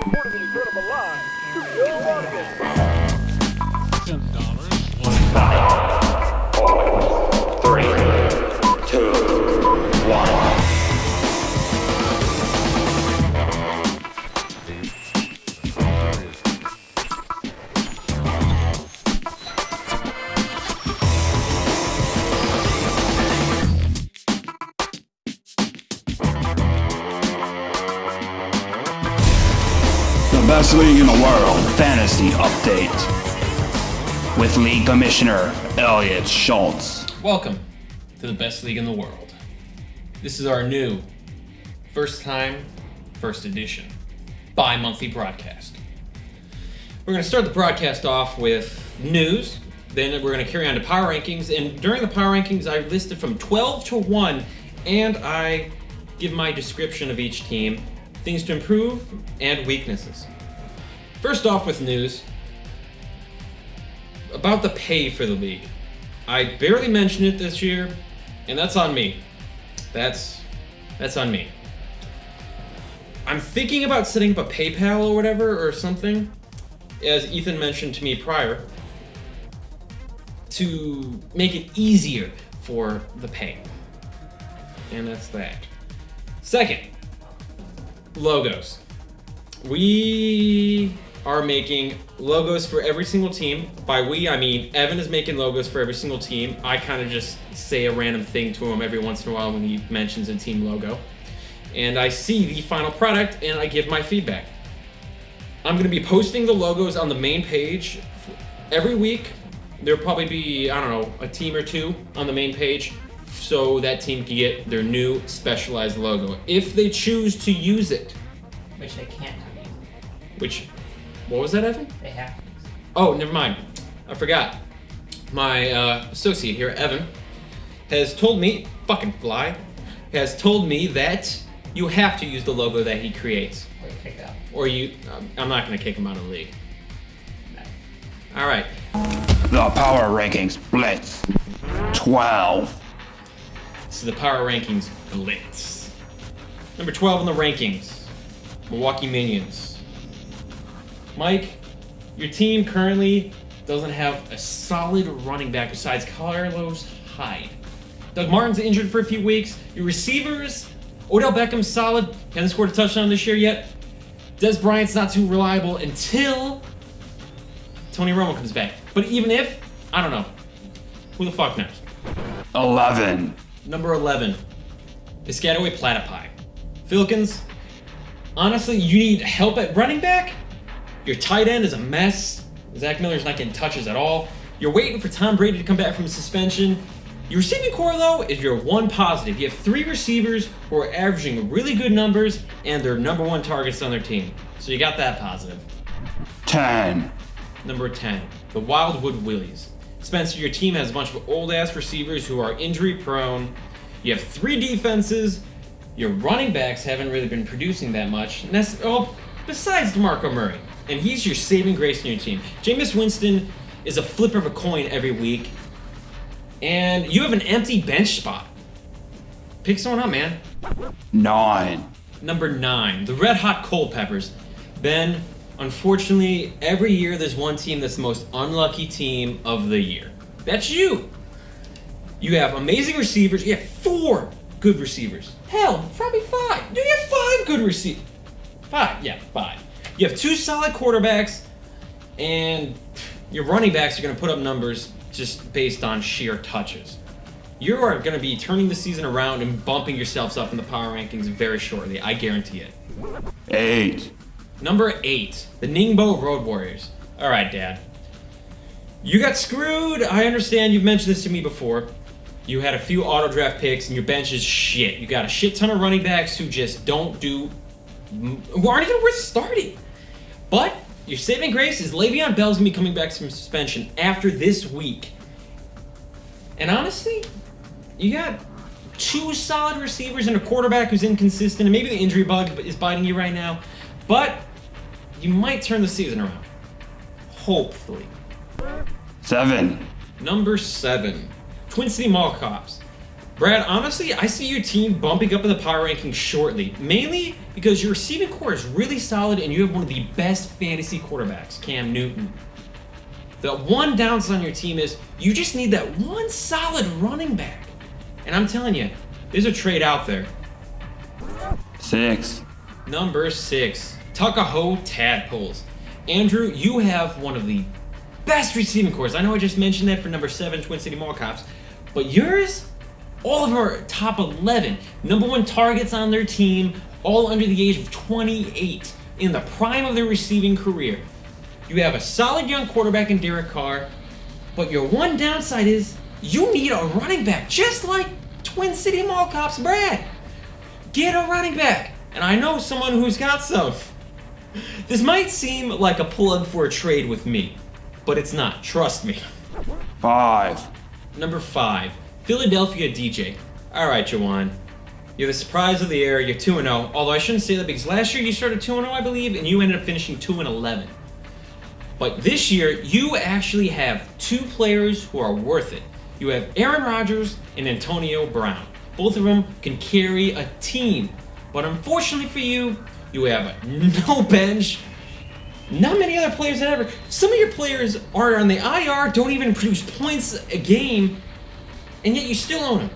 Reporting the incredible live. You're walking. $10. 5, 4, 3, 2, 1. The best league in the world, fantasy update. With League Commissioner Eliot Schultz. Welcome to the best league in the world. This is our new, first edition, bi-monthly broadcast. We're going to start the broadcast off with news, then we're going to carry on to power rankings, and during the power rankings I listed from 12 to 1, and I give my description of each team, things to improve, and weaknesses. First off with news, about the pay for the league. I barely mentioned it this year, and that's on me. That's on me. I'm thinking about setting up a PayPal or whatever or something, as Ethan mentioned to me prior, to make it easier for the pay. And that's that. Second, logos. We are making logos for every single team. By we, I mean Evan is making logos for every single team. I kind of just say a random thing to him every once in a while when he mentions a team logo. And I see the final product and I give my feedback. I'm going to be posting the logos on the main page every week. There'll probably be, I don't know, a team or two on the main page so that team can get their new specialized logo if they choose to use it. Which they can't use. What was that, Evan? They have to use it. Oh, never mind. I forgot. My associate here, Evan, has told me, has told me that you have to use the logo that he creates. Or you kick it out. I'm not going to kick him out of the league. No. All right. The Power Rankings Blitz 12. This is the Power Rankings Blitz. Number 12 in the rankings, Milwaukee Minions. Mike, your team currently doesn't have a solid running back besides Carlos Hyde. Doug Martin's injured for a few weeks. Your receivers, Odell Beckham's solid, hasn't scored a touchdown this year yet. Des Bryant's not too reliable until Tony Romo comes back. But even if, I don't know. Who the fuck knows? 11. Number 11, Piscataway Platypi. Filkins, honestly, you need help at running back? Your tight end is a mess. Zach Miller's not getting touches at all. You're waiting for Tom Brady to come back from suspension. Your receiving core, though, is your one positive. You have 3 receivers who are averaging really good numbers, and they're number 1 targets on their team. So you got that positive. 10. Number 10, the Wildwood Willies. Spencer, your team has a bunch of old-ass receivers who are injury-prone. You have 3 defenses. Your running backs haven't really been producing that much. Besides DeMarco Murray. And he's your saving grace in your team. Jameis Winston is a flip of a coin every week. And you have an empty bench spot. Pick someone up, man. 9. Number 9, the Red Hot Cold Peppers. Ben, unfortunately, every year there's one team that's the most unlucky team of the year. That's you. You have amazing receivers. You have 4 good receivers. Hell, probably 5. You have 5 good receivers. 5, yeah, 5. You have 2 solid quarterbacks, and your running backs are going to put up numbers just based on sheer touches. You are going to be turning the season around and bumping yourselves up in the power rankings very shortly. I guarantee it. 8. Number 8, the Ningbo Road Warriors. All right, Dad. You got screwed. I understand you've mentioned this to me before. You had a few auto draft picks, and your bench is shit. You got a shit ton of running backs who just who aren't even worth starting. But your saving grace is Le'Veon Bell's gonna be coming back from suspension after this week. And honestly, you got 2 solid receivers and a quarterback who's inconsistent, and maybe the injury bug is biting you right now. But you might turn the season around. Hopefully. 7. Number 7, Twin City Mall Cops. Brad, honestly, I see your team bumping up in the power rankings shortly, mainly because your receiving core is really solid and you have one of the best fantasy quarterbacks, Cam Newton. The one downside on your team is you just need that one solid running back. And I'm telling you, there's a trade out there. 6. Number 6, Tuckahoe Tadpoles. Andrew, you have one of the best receiving cores. I know I just mentioned that for number 7, Twin City Mall Cops, but yours, all of them are top 11. Number 1 targets on their team, all under the age of 28, in the prime of their receiving career. You have a solid young quarterback in Derek Carr, but your one downside is you need a running back, just like Twin City Mall Cops Brad. Get a running back. And I know someone who's got some. This might seem like a plug for a trade with me, but it's not, trust me. 5. Number 5, Philadelphia DJ. Alright, Jawan. You're the surprise of the year, you're 2-0, although I shouldn't say that because last year you started 2-0, I believe, and you ended up finishing 2-11. But this year, you actually have 2 players who are worth it. You have Aaron Rodgers and Antonio Brown. Both of them can carry a team. But unfortunately for you, you have no bench. Not many other players that ever. Some of your players are on the IR, don't even produce points a game, and yet you still own them.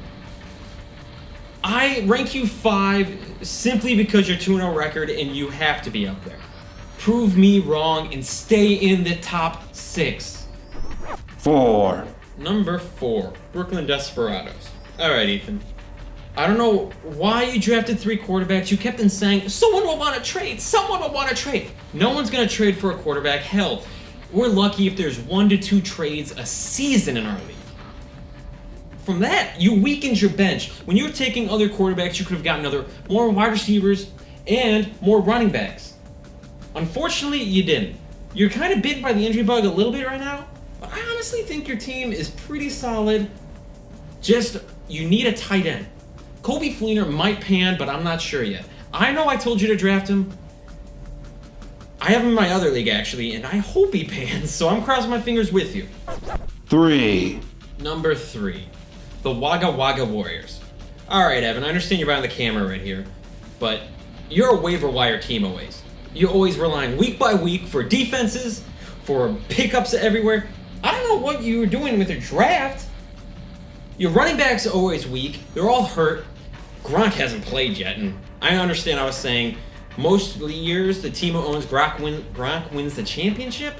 I rank you 5 simply because you're 2-0 record and you have to be up there. Prove me wrong and stay in the top 6. 4. Number 4, Brooklyn Desperados. Alright, Ethan. I don't know why you drafted 3 quarterbacks. You kept on saying, someone will want to trade, someone will want to trade. No one's going to trade for a quarterback. Hell, we're lucky if there's 1 to 2 trades a season in our league. From that, you weakened your bench. When you were taking other quarterbacks, you could have gotten more wide receivers and more running backs. Unfortunately, you didn't. You're kind of bitten by the injury bug a little bit right now, but I honestly think your team is pretty solid. Just, you need a tight end. Kobe Fleener might pan, but I'm not sure yet. I know I told you to draft him. I have him in my other league, actually, and I hope he pans, so I'm crossing my fingers with you. 3. Number 3, the Wagga Wagga Warriors. Alright, Evan, I understand you're behind the camera right here, but you're a waiver wire team always. You're always relying week by week for defenses, for pickups everywhere. I don't know what you were doing with your draft. Your running backs are always weak. They're all hurt. Gronk hasn't played yet, and I understand I was saying most of the years the team who owns Gronk wins the championship,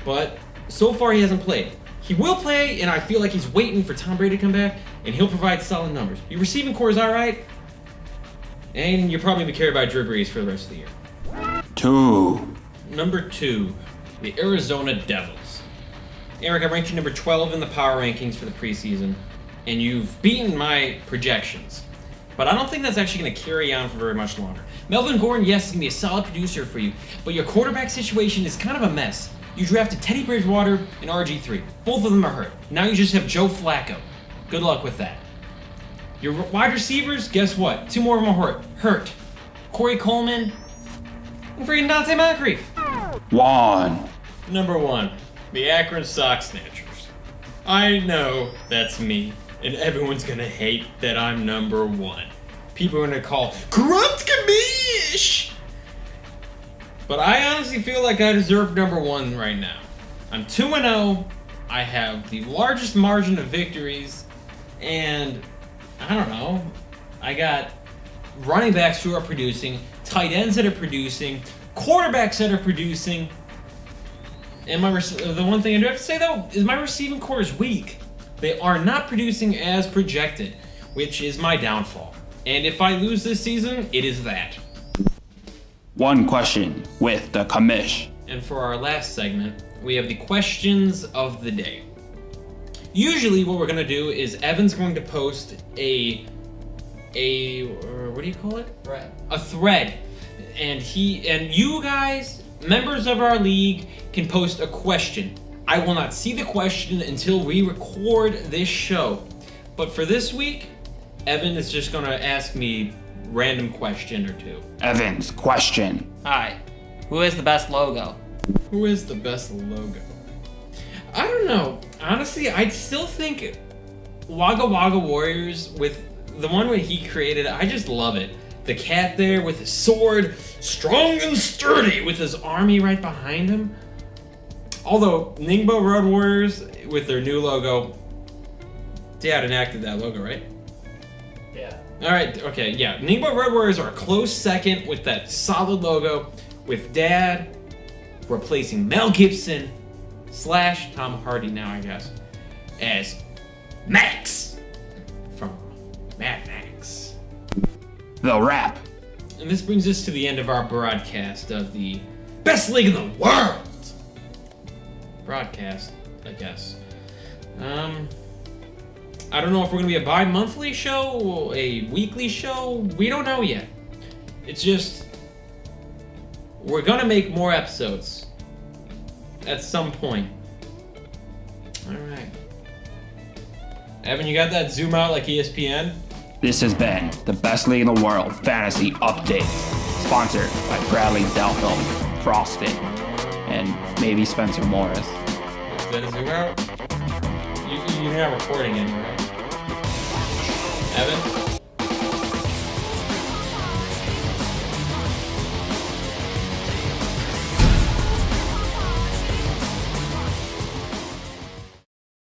but so far he hasn't played. He will play, and I feel like he's waiting for Tom Brady to come back, and he'll provide solid numbers. Your receiving core is alright, and you're probably going to be carried by Drew Brees for the rest of the year. 2. Number 2, the Arizona Devils. Eric, I ranked you number 12 in the power rankings for the preseason, and you've beaten my projections. But I don't think that's actually going to carry on for very much longer. Melvin Gordon, yes, is going to be a solid producer for you, but your quarterback situation is kind of a mess. You drafted Teddy Bridgewater and RG3. Both of them are hurt. Now you just have Joe Flacco. Good luck with that. Your wide receivers, guess what? 2 more of them are hurt. Corey Coleman and freaking Dante Moncrief. 1. Number 1, the Akron Sock Snatchers. I know that's me, and everyone's gonna hate that I'm number 1. People are gonna call corrupt Kamish! But I honestly feel like I deserve number 1 right now. I'm 2-0, I have the largest margin of victories, and I don't know, I got running backs who are producing, tight ends that are producing, quarterbacks that are producing, and the one thing I do have to say though is my receiving core is weak. They are not producing as projected, which is my downfall. And if I lose this season, it is that. 1 question with the commish. And for our last segment, we have the questions of the day. Usually what we're going to do is Evan's going to post a what do you call it? Right. A thread. And you guys, members of our league, can post a question. I will not see the question until we record this show. But for this week, Evan is just going to ask me random question or 2. Evan's question. Hi. Who is the best logo? Who is the best logo? I don't know. Honestly, I still think Wagga Wagga Warriors with the one where he created, I just love it. the cat there with his sword, strong and sturdy, with his army right behind him. Although, Ningbo Road Warriors, with their new logo, Dad enacted that logo, right? Yeah. Alright, okay, yeah. Ningbo Road Warriors are a close second with that solid logo, with Dad replacing Mel Gibson / Tom Hardy now, I guess, as Max from Mad Max. The Wrap. And this brings us to the end of our broadcast of the best league in the world. Broadcast, I guess. I don't know if we're gonna be a bi-monthly show or a weekly show. We don't know yet. It's just we're gonna make more episodes at some point. All right. Evan, you got that zoom out like ESPN? This has been the Best League in the World Fantasy Update, sponsored by Bradley Delphil, Frostbit, and maybe Spencer Morris. Is that a zoom out? You're not recording anymore, right? Evan?